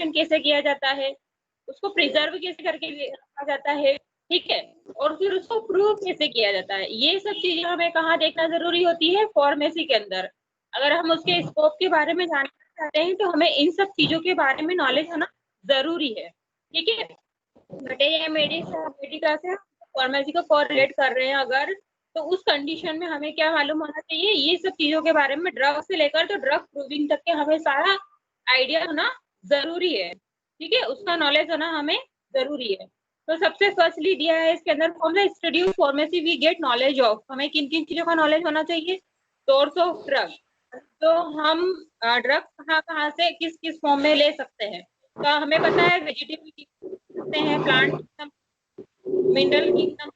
कैसे किया जाता है, उसको प्रिजर्व कैसे करके रखा जाता है, ठीक है, और फिर उसको प्रूव कैसे किया जाता है, ये सब चीजें हमें कहाँ देखना जरूरी होती है, फार्मेसी के अंदर। अगर हम उसके स्कोप के बारे में जानना चाहते हैं तो हमें इन सब चीजों के बारे में नॉलेज होना जरूरी है, ठीक है। बट ये मेडिका से फार्मेसी को कोरिलेट कर रहे हैं अगर, तो उस कंडीशन में हमें क्या मालूम होना चाहिए, ये सब चीजों के बारे में, ड्रग से लेकर तो ड्रग प्रूविंग तक के हमें सारा आइडिया होना जरूरी है, ठीक है, उसका नॉलेज होना हमें जरूरी है। तो सबसे फर्स्टली दिया है इसके अंदर, from the study of pharmacy we get knowledge of, हमें किन किन चीजों का नॉलेज होना चाहिए, सोर्स ऑफ ड्रग, तो हम ड्रग कहाँ कहाँ से किस किस फॉर्म में ले सकते हैं, तो हमें पता है वेजिटेबल सकते हैं, plant kingdom, mineral kingdom,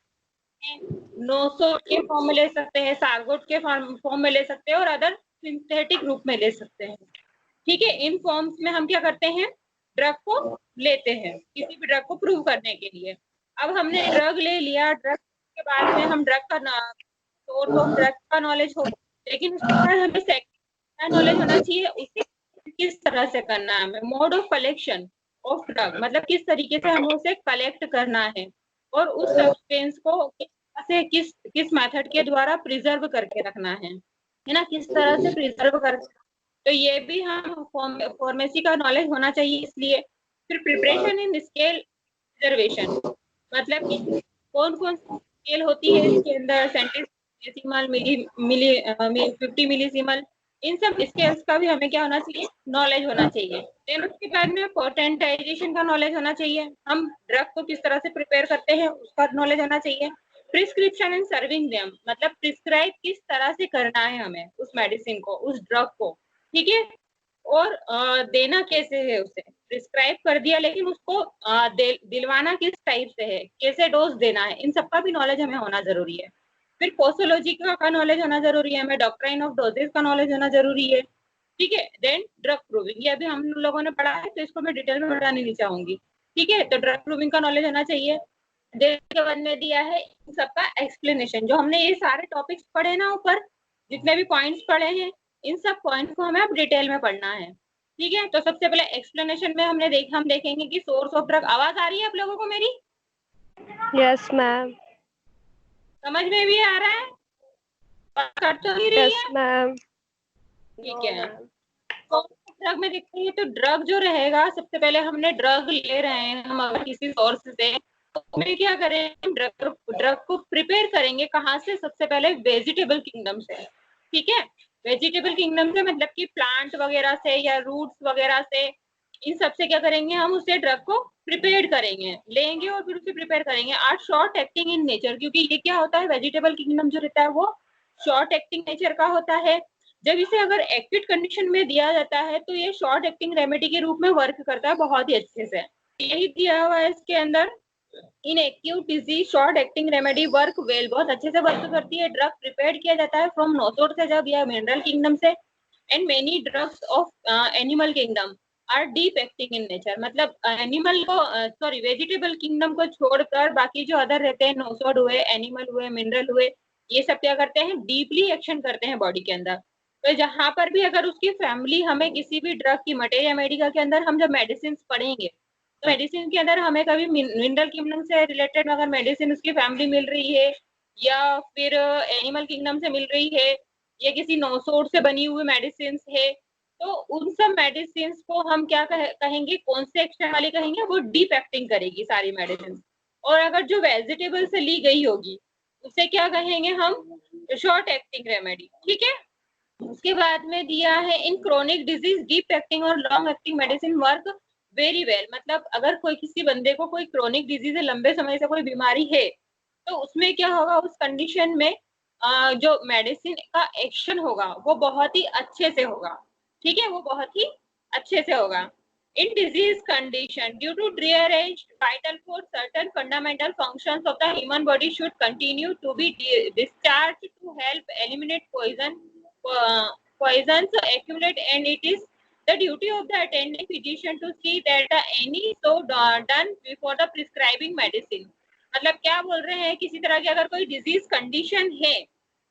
nosode के फॉर्म में ले सकते हैं, सारगोट के फॉर्म में ले सकते हैं, और अदर सिंथेटिक रूप में ले सकते हैं, ठीक है। इन फॉर्म्स में हम क्या करते हैं, ड्रग को लेते हैं किसी भी ड्रग को प्रूव करने के लिए। अब हमने ड्रग ले लिया, ड्रग के बाद में हम ड्रग का सोर्स ऑफ ड्रग का नॉलेज हो, लेकिन उसके बाद हमें सेकंड नॉलेज होना चाहिए उसे किस तरह से करना है, हमें mode of collection of drug, मतलब किस तरीके से हमें उसे कलेक्ट करना है, और उस सब्सटेंस को किस किस मेथड के द्वारा प्रिजर्व करके रखना है ना, किस तरह से प्रिजर्व कर, तो ये भी हम फार्मेसी का नॉलेज होना चाहिए इसलिए। फिर प्रिपरेशन इन स्केल रिजर्वेशन, मतलब कि कौन कौन सी स्केल होती है इसके अंदर, सेंटीसिमल, मिली 50 मिलीसिमल, इन सब स्केल्स का भी हमें क्या होना चाहिए, नॉलेज होना चाहिए। देन उसके बाद में पोटेंटाइजेशन का नॉलेज होना चाहिए, हम ड्रग को किस तरह से प्रिपेयर करते हैं उसका नॉलेज होना चाहिए। प्रिस्क्रिप्शन एंड सर्विंग देम, मतलब प्रिस्क्राइब किस तरह से करना है हमें उस मेडिसिन को, उस ड्रग को, ठीक है, और देना कैसे है, उसे प्रिस्क्राइब कर दिया लेकिन उसको दिलवाना किस टाइप से है, कैसे डोज देना है, इन सबका भी नॉलेज हमें होना जरूरी है। फिर पोसोलॉजी का नॉलेज होना जरूरी है, हमें डॉक्ट्राइन ऑफ डोजेस का नॉलेज होना जरूरी है, ठीक है। देन ड्रग प्रूविंग, ये अभी हम लोगों ने पढ़ा है तो इसको मैं डिटेल में बताने नहीं चाहूंगी, ठीक है। तो ड्रग प्रूविंग का नॉलेज होना चाहिए। देन के बाद में दिया है इन सबका एक्सप्लेनेशन, जो हमने ये सारे टॉपिक्स पढ़े ना ऊपर, जितने भी पॉइंट्स पढ़े हैं, इन सब पॉइंट्स को हमें अब डिटेल में पढ़ना है, ठीक है। तो सबसे पहले एक्सप्लेनेशन में हम देखेंगे कि सोर्स ऑफ ड्रग, आवाज आ रही है आप लोगों को मेरी? Yes ma'am. समझ में भी आ रहा है? कट तो नहीं रही है? मैम। ठीक है। ड्रग में देखते हैं तो ड्रग जो रहेगा, सबसे पहले हमने ड्रग ले रहे हैं हम अगर किसी सोर्स से, तो हमें क्या करें, ड्रग को प्रिपेयर करेंगे कहाँ से, सबसे पहले वेजिटेबल किंगडम से, ठीक है। वेजिटेबल किंगडम से मतलब कि प्लांट वगैरह से या रूट्स वगैरह से, इन सब से क्या करेंगे, हम उससे ड्रग को प्रिपेयर करेंगे, लेंगे और फिर उसे प्रिपेयर करेंगे। Are short acting in nature, क्योंकि ये क्या होता है, वेजिटेबल किंगडम जो रहता है वो शॉर्ट एक्टिंग नेचर का होता है। जब इसे अगर एक्यूट कंडीशन में दिया जाता है तो ये शॉर्ट एक्टिंग रेमेडी के रूप में वर्क करता है बहुत ही अच्छे से, यही दिया हुआ है इसके अंदर। In acute disease short acting remedy work well, बहुत अच्छे से वर्क करती है। ड्रग प्रिपेयर किया जाता है फ्रॉम नोसोड से जब, या मिनरल किंगडम से। And many drugs of animal kingdom are deep acting in nature, मतलब एनिमल को सॉरी वेजिटेबल किंगडम को छोड़कर बाकी जो अदर रहते हैं, नोसोड हुए, एनिमल हुए, मिनरल हुए, ये सब क्या करते हैं, डीपली एक्शन करते हैं बॉडी के अंदर। तो जहां पर भी अगर उसकी फैमिली, हमें किसी भी ड्रग की मटेरिया मेडिका के अंदर हम जब मेडिसिन पढ़ेंगे, तो मेडिसिन के अंदर हमें कभी मिनरल किंगडम से रिलेटेड अगर मेडिसिन उसकी फैमिली मिल रही है, या फिर एनिमल किंगडम से मिल रही है, या किसी नोसोड से बनी हुई मेडिसिन है, तो उन सब मेडिसिन को हम क्या कहेंगे, कौन से एक्शन वाली कहेंगे, वो डीप एक्टिंग करेगी सारी मेडिसिन। और अगर जो वेजिटेबल से ली गई होगी उसे क्या कहेंगे हम, शॉर्ट एक्टिंग रेमेडी, ठीक है। उसके बाद में दिया है in chronic disease deep acting और long acting medicine work very well, मतलब अगर कोई किसी बंदे को कोई क्रोनिक डिजीज है, लंबे समय से कोई बीमारी है, तो उसमें क्या होगा, उस कंडीशन में जो मेडिसिन का एक्शन होगा वो बहुत ही अच्छे से होगा, ठीक है, वो बहुत ही अच्छे से होगा। In disease condition, due to rearranged vital force, certain fundamental functions of the human body should continue to be discharged to help eliminate poisons accumulate, and it is the duty of the attending physician to see that any so done before the prescribing medicine। मतलब क्या बोल रहे हैं, किसी तरह की अगर कोई डिजीज कंडीशन है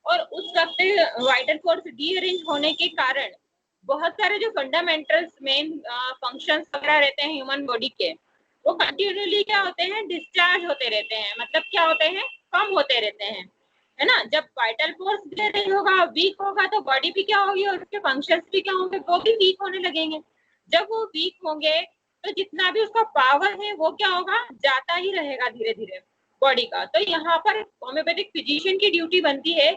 और उस वक्त वाइटल फोर्स डीअरेंज होने के कारण बहुत सारे जो फंडामेंटल्स मेन फंक्शंस वगैरह रहते हैं ह्यूमन बॉडी के, वो कंटिन्यूली क्या होते हैं, डिस्चार्ज होते रहते हैं, मतलब क्या होते हैं, कम होते रहते हैं, है ना। जब वाइटल फोर्स दे रही होगा, वीक होगा, तो बॉडी भी क्या होगी और उसके फंक्शंस भी क्या होंगे, वो भी वीक होने लगेंगे। जब वो वीक होंगे तो जितना भी उसका पावर है वो क्या होगा, जाता ही रहेगा धीरे धीरे बॉडी का। तो यहाँ पर होम्योपैथिक फिजिशियन की ड्यूटी बनती है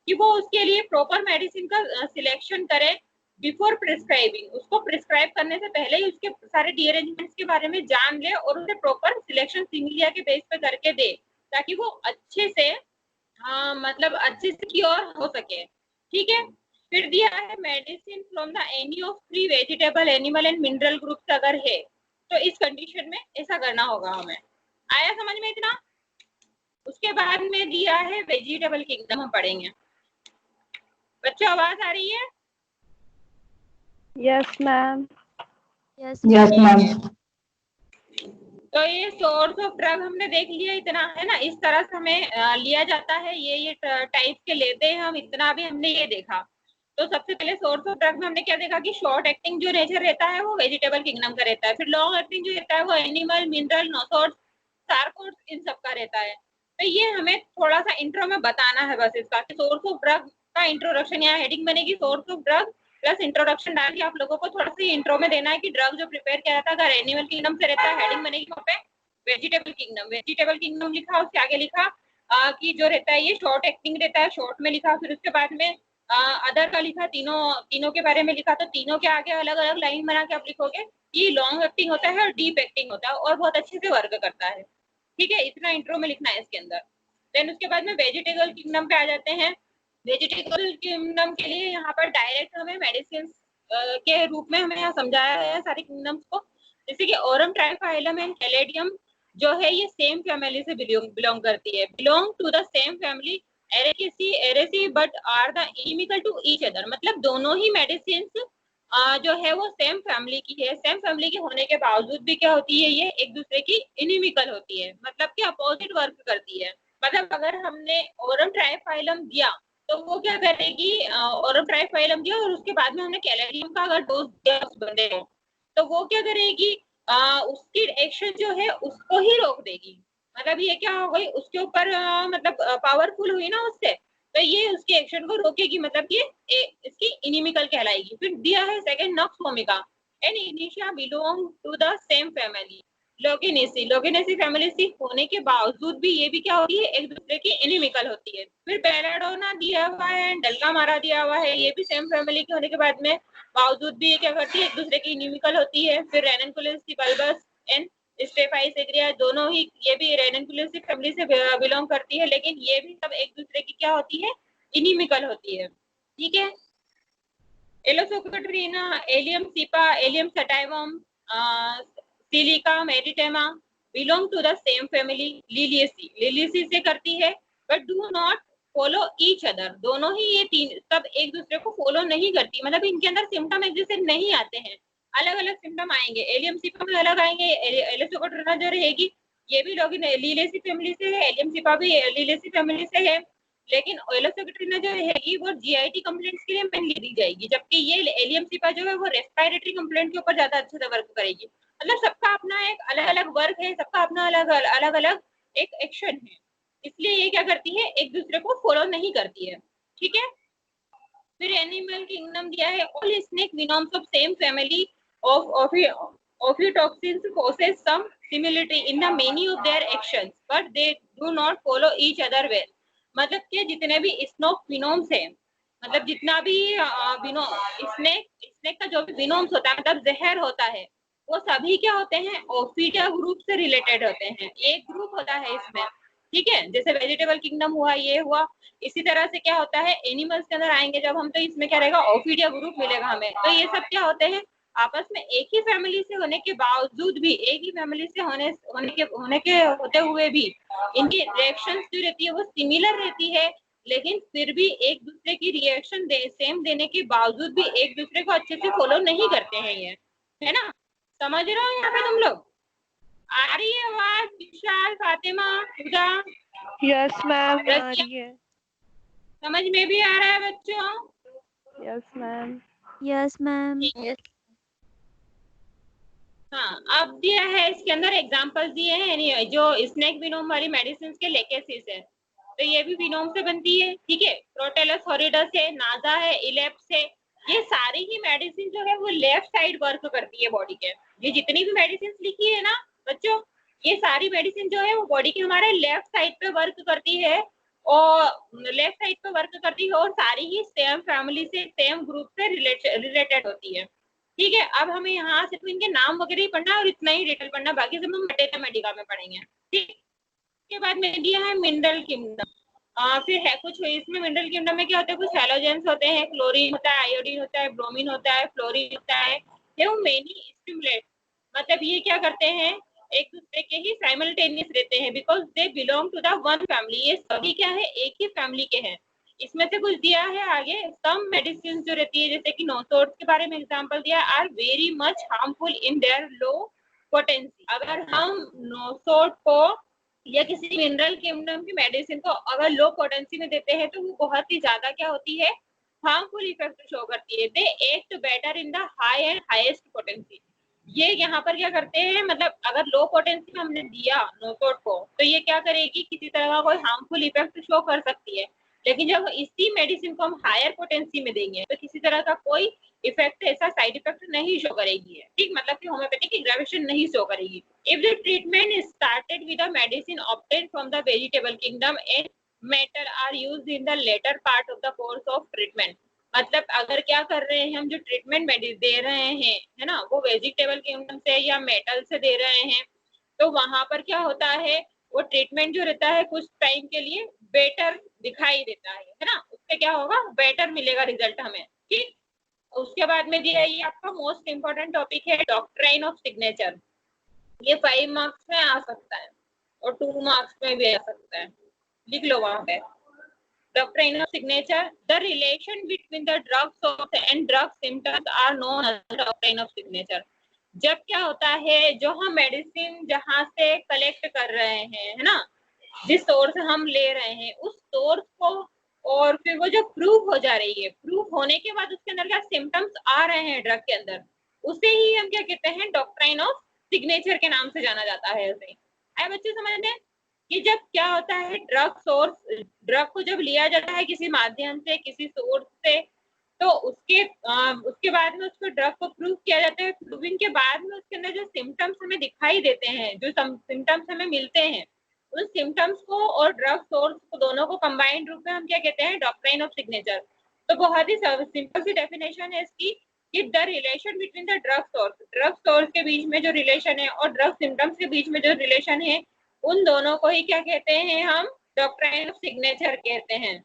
कि वो उसके लिए प्रॉपर मेडिसिन का सिलेक्शन करे बिफोर प्रिस्क्राइबिंग। उसको प्रिस्क्राइब करने से पहले ही उसके सारे रीअरेंजमेंट्स के बारे में जान ले और उसे प्रॉपर सिलेक्शन सिमिलिया के बेस पे करके दे, ताकि वो अच्छे से मतलब अच्छे से क्योर हो सके। ठीक है। फिर दिया है medicine from the any of 3 vegetable, animal and mineral groups अगर है तो इस कंडीशन में ऐसा करना होगा हमें। आया समझ में इतना? उसके बाद में दिया है वेजिटेबल किंगडम, हम पढ़ेंगे। बच्चों आवाज आ रही है? Yes ma'am. Yes ma'am. तो ये सोर्स ऑफ ड्रग हमने देख लिया, इतना है ना। इस तरह से हमें लिया जाता है, ये टाइप के लेते हैं हम, इतना भी हमने ये देखा। तो सबसे पहले सोर्स ऑफ ड्रग में हमने क्या देखा कि शॉर्ट एक्टिंग जो नेचर रहता है वो वेजिटेबल किंगडम का रहता है। फिर लॉन्ग एक्टिंग जो रहता है वो एनिमल, मिनरल, नोसॉर्स, सार्कोड्स, इन सब का रहता है। तो ये हमें थोड़ा सा इंट्रो में बताना है बस इसका, कि सोर्स ऑफ ड्रग का इंट्रोडक्शन, यहाँ हेडिंग बनेगी source of drug plus introduction डाल के आप लोगों को थोड़ा सा इंट्रो में देना है कि ड्रग जो प्रिपेयर किया जाता है अगर एनिमल किंगडम से रहता है, हेडिंग बनेगी वहाँ पे वेजिटेबल किंगडम। वेजिटेबल किंगडम लिखा, उसके आगे लिखा कि जो रहता है ये शॉर्ट एक्टिंग रहता है, शॉर्ट में लिखा। फिर उसके बाद में अदर का लिखा, तीनों के बारे में लिखा। तो तीनों के आगे अलग अलग लाइन बना के आप लिखोगे कि लॉन्ग एक्टिंग होता है और डीप एक्टिंग होता है और बहुत अच्छे से वर्क करता है। ठीक है, इतना इंट्रो में लिखना है इसके अंदर। देन उसके बाद में वेजिटेबल किंगडम पे आ जाते हैं। वेजिटेबल किंगडम के लिए यहाँ पर डायरेक्ट हमें मेडिसिन के रूप में हमें यहाँ समझाया गया है सारे किंगडम्स को। जैसे कि ओरम, ट्राइफाइलम एंड कैलेडियम जो है ये सेम फैमिली से बिलोंग करती है, belong to the same family Araceae but are the inimical to each other. मतलब दोनों ही मेडिसिन जो है वो सेम फैमिली की है। सेम फैमिली के होने के बावजूद भी क्या होती है, ये एक दूसरे की इनिमिकल होती है, मतलब कि अपोजिट वर्क करती है। मतलब अगर हमने ओरम ट्राइफाइलम दिया तो वो क्या करेगी, ओरम ट्राइफाइलम दिया और उसके बाद में हमने कैलेडियम का अगर डोज दिया उस बंदे को, तो वो क्या करेगी, उसकी एक्शन जो है उसको ही रोक देगी। मतलब ये क्या हो गई, उसके ऊपर मतलब पावरफुल हुई ना उससे, तो ये उसकी एक्शन को रोकेगी, मतलब ये इसकी इनिमिकल कहलाएगी। फिर दिया है सेकंड नक्स भूमिका एंड इनिशिया belong to the same family. Loganiaceae family से होने के बावजूद भी ये भी क्या होती है, एक दूसरे की इनिमिकल होती है। फिर बेलाडोना दिया हुआ है, डल्गा मारा दिया हुआ है, ये भी सेम फैमिली के होने के बाद में बावजूद भी ये क्या करती है, एक दूसरे की इनिमिकल होती है। फिर रेनकुलस, बल्बस एंड स्टेफाइस एग्रिया, दोनों ही ये भी रेनकुलस फैमिली से बिलोंग करती है, लेकिन ये भी सब एक दूसरे की क्या होती है, इनिमिकल होती है। ठीक है। Aloe socotrina, allium cepa, allium sativum, scilla maritima belong to the same family. Liliaceae से करती है but do not follow each other. दोनों ही ये तीन सब एक दूसरे को फॉलो नहीं करती, मतलब इनके अंदर सिम्टम एक जैसे नहीं आते हैं, अलग अलग सिम्टम आएंगे। एलियम सीपा में अलग आएंगे, एलोसोकेट्रीना जो रहेगी ये भी लोग लिलियसी फैमिली से है, एलियम सीपा भी लिलियसी फैमिली से है। लेकिन एलोसोकेट्रीना जो रहेगी वो जीआईटी कंप्लेंट्स के लिए मेनली दी जाएगी, जबकि ये एलियम सीपा जो है वो रेस्पिरेटरी कंप्लेंट के ऊपर ज्यादा अच्छे से वर्क करेगी। मतलब सबका अपना एक अलग अलग वर्क है, सबका अपना अलग अलग एक एक्शन है, इसलिए ये क्या करती है, एक दूसरे को फॉलो नहीं करती है। ठीक है। फिर एनिमल किंगडम दिया है, all snake venoms of same family of Ophiotoxins possess some similarity in the many of their actions, but they do not follow each other well. मतलब कि जितने भी स्नोक विनोम्स है, मतलब जितना भी स्नेक का जो भी विनोम्स होता है, मतलब जहर होता है, वो सभी क्या होते हैं, ओफिडिया ग्रुप से रिलेटेड होते हैं। एक ग्रुप होता है इसमें। ठीक है, जैसे वेजिटेबल किंगडम हुआ, ये हुआ, इसी तरह से क्या होता है, एनिमल्स के अंदर आएंगे जब हम, तो इसमें क्या रहेगा, ओफिडिया ग्रुप मिलेगा हमें। तो ये सब क्या होते हैं, आपस में एक ही फैमिली से होने के बावजूद भी, एक ही फैमिली से होने के होते हुए भी इनकी रिएक्शंस जो रहती है वो सिमिलर रहती है, लेकिन फिर भी एक दूसरे की रिएक्शन सेम देने के बावजूद भी एक दूसरे को अच्छे से फॉलो नहीं करते हैं ये, है ना। समझ रहे हो यहाँ पे तुम लोग? आ रही है आवाज? विशाल, फातिमा, हुदा? यस मैम आ रही है। समझ में भी आ रहा है बच्चों? Yes ma'am. Yes ma'am. हाँ, अब दिया है इसके अंदर एग्जांपल्स दिए हैं जो स्नेक विनोम वाली मेडिसिन के लेकेसिस है, तो ये भी विनोम से बनती है, ठीक है। प्रोटेलस हॉरिडस है, नाजा है, इलेप्स है, ये सारी ही मेडिसिन जो है वो लेफ्ट साइड वर्क करती है बॉडी के। ये जितनी भी मेडिसिन लिखी है ना बच्चों, ये सारी मेडिसिन जो है वो बॉडी के हमारे लेफ्ट साइड पे वर्क करती है, और लेफ्ट साइड पे वर्क करती है, और सारी ही सेम फैमिली से, सेम ग्रुप से रिलेटेड होती है, ठीक है। अब हमें यहाँ सिर्फ इनके नाम वगैरह ही पढ़ना है और इतना ही डिटेल पढ़ना, बाकी सब हम मैथमेटिका में पढ़ेंगे, ठीक। उसके बाद में दिया है मिनरल किंगडम। फिर है कुछ इसमें मिनरल किंगडम में क्या होता है, कुछ हैलोजेंस होते हैं, क्लोरीन होता है, आयोडीन होता है, ब्रोमीन होता है, फ्लोरीन होता है, ये वो मेनी स्टिमुलेट, मतलब ये क्या करते हैं, एक दूसरे के ही साइमल्टेनियस रहते हैं, because they belong to the one family, ये सभी क्या है, एक ही फैमिली के हैं। इसमें से कुछ दिया है आगे, सम मेडिसिन जो रहती है जैसे कि नोसोर्स के बारे में एग्जांपल दिया, are very much harmful in their low potency. अगर हम नोसोर्ट को या किसी मिनरल किंगडम की मेडिसिन को अगर लो पोटेंसी में देते हैं तो वो बहुत ही ज्यादा क्या होती है, हार्मफुल इफेक्ट शो करती है। They act better in the high and highest potency. ये यहाँ पर क्या करते हैं, मतलब अगर लो पोटेंसी में हमने दिया नोसोट को तो ये क्या करेगी, किसी तरह का कोई हार्मफुल इफेक्ट शो कर सकती है, लेकिन जब इसी मेडिसिन को हम हायर पोटेंसी में देंगे तो किसी तरह का कोई इफेक्ट, ऐसा साइड इफेक्ट नहीं शो करेगी, ठीक, मतलब कि होम्योपैथिक एग्रेवेशन नहीं शो करेगी। If the treatment is started with a medicine obtained from the vegetable kingdom and metal are used in the latter part of the course of treatment, मतलब अगर क्या कर रहे हैं हम, जो ट्रीटमेंट मेडिसिन दे रहे हैं है ना, वो वेजिटेबल किंगडम से या मेटल से दे रहे हैं, तो वहां पर क्या होता है, वो ट्रीटमेंट जो रहता है कुछ टाइम के लिए बेटर दिखाई देता है ना, उससे क्या होगा, बेटर मिलेगा रिजल्ट हमें, ठीक। उसके बाद में दिया, ये आपका मोस्ट इंपोर्टेंट टॉपिक है डॉक्ट्राइन ऑफ सिग्नेचर। ये 5 मार्क्स में आ सकता है और 2 मार्क्स में भी आ सकता है, लिख लो वहां पे। Doctrine of signature, the relation between the drug source and drug symptoms are known as doctrine of signature. जब क्या होता है, जो हम मेडिसिन जहां से कलेक्ट कर रहे हैं है ना, जिस सोर्स से हम ले रहे हैं उस सोर्स को, और फिर वो जो प्रूव हो जा रही है, प्रूव होने के बाद उसके अंदर क्या सिम्टम्स आ रहे हैं ड्रग के अंदर, उसे ही हम क्या कहते हैं, डॉक्ट्राइन ऑफ सिग्नेचर के नाम से जाना जाता है उसे। आए बच्चे समझने कि जब क्या होता है, ड्रग को जब लिया जाता है किसी माध्यम से, किसी सोर्स से, तो उसके बाद में उसको ड्रग को प्रूव किया जाता है। प्रूविंग के बाद में उसके अंदर जो सिम्टम्स हमें दिखाई देते हैं, जो सिम्टम्स हमें मिलते हैं, उन सिम्टम्स को और ड्रग सोर्स को दोनों को कंबाइंड रूप में हम क्या कहते हैं, डॉक्ट्राइन ऑफ सिग्नेचर। तो बहुत ही सिंपल सी डेफिनेशन है इसकी कि the relation between the drug source के बीच में जो रिलेशन है और ड्रग सिम्टम्स के बीच में जो रिलेशन है, उन दोनों को ही क्या कहते हैं हम, डॉक्ट्राइन ऑफ सिग्नेचर कहते हैं।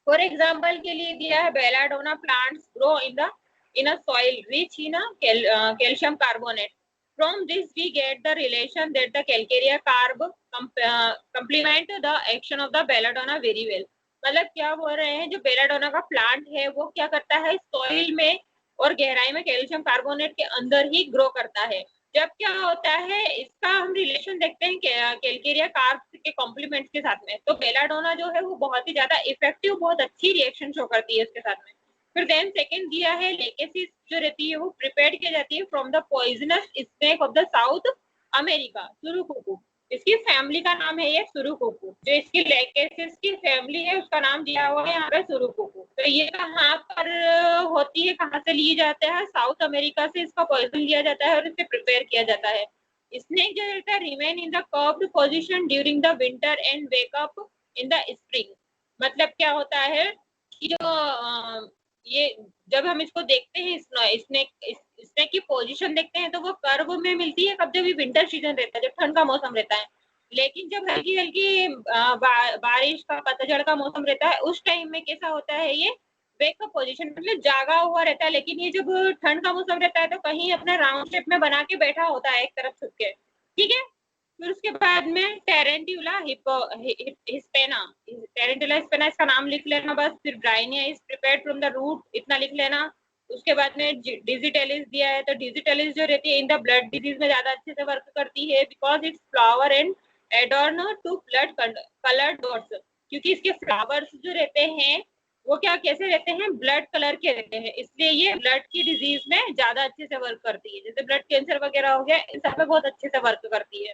फॉर एग्जाम्पल के लिए दिया है, belladonna plants grow in a soil rich in calcium carbonate. From this we get the relation that the calcarea carb complement the action of the belladonna very well। मतलब क्या बोल रहे हैं, जो बेलाडोना का प्लांट है वो क्या करता है, सॉइल में और गहराई में कैल्शियम कार्बोनेट के अंदर ही ग्रो करता है। जब क्या होता है, इसका हम रिलेशन देखते हैं कैल्केरिया कार्ब्स के कॉम्प्लीमेंट्स के साथ में, तो बेलाडोना जो है वो बहुत ही ज्यादा इफेक्टिव, बहुत अच्छी रिएक्शन शो करती है इसके साथ में। फिर देन सेकंड दिया है, लेकेसिस जो रहती है वो प्रिपेयर की जाती है from the poisonous snake of the South America, surucucu. इसकी फैमिली का नाम है ये सुरुकुकू, जो इसकी लेकेसिस की फैमिली है उसका नाम दिया हुआ है यहाँ पे सुरुकुकू। तो ये कहाँ पर होती है, कहाँ से ली जाता है, साउथ अमेरिका से इसका पॉइजन लिया जाता है और इसे प्रिपेयर किया जाता है। स्नेक जो रहता है remain in the curved position during the winter and wake up in the spring. मतलब क्या होता है कि जो ये जब हम इसको देखते हैं, स्नेक की पोजीशन देखते हैं तो वो कर्व में मिलती है कब, जब भी विंटर सीजन रहता है, जब ठंड का मौसम रहता है। लेकिन जब हल्की हल्की बारिश का, पतझड़ का मौसम रहता है, उस टाइम में कैसा होता है, ये वेकअप पोजीशन, मतलब जागा हुआ रहता है। लेकिन ये जब ठंड का मौसम रहता है तो कहीं अपना राउंड शेप में बना के बैठा होता है एक तरफ छुप के, ठीक है। फिर उसके बाद में टेरेंट्यूला हिस्पेना, टेरेंट्यूला हिस्पेना इसका नाम लिख लेना बस। फिर Bryonia is prepared from the root, इतना लिख लेना। उसके बाद में डिजिटेलिस दिया है, तो डिजिटेलिस जो रहती है इन द ब्लड डिजीज में ज्यादा अच्छे से वर्क करती है, because its flower and adorn to blood coloured dots, क्योंकि इसके फ्लावर्स जो रहते हैं वो क्या कैसे रहते हैं, ब्लड कलर के रहते हैं, इसलिए ये ब्लड की डिजीज में ज्यादा अच्छे से वर्क करती है। जैसे ब्लड कैंसर वगैरह हो गया, इन सब में बहुत अच्छे से वर्क करती है,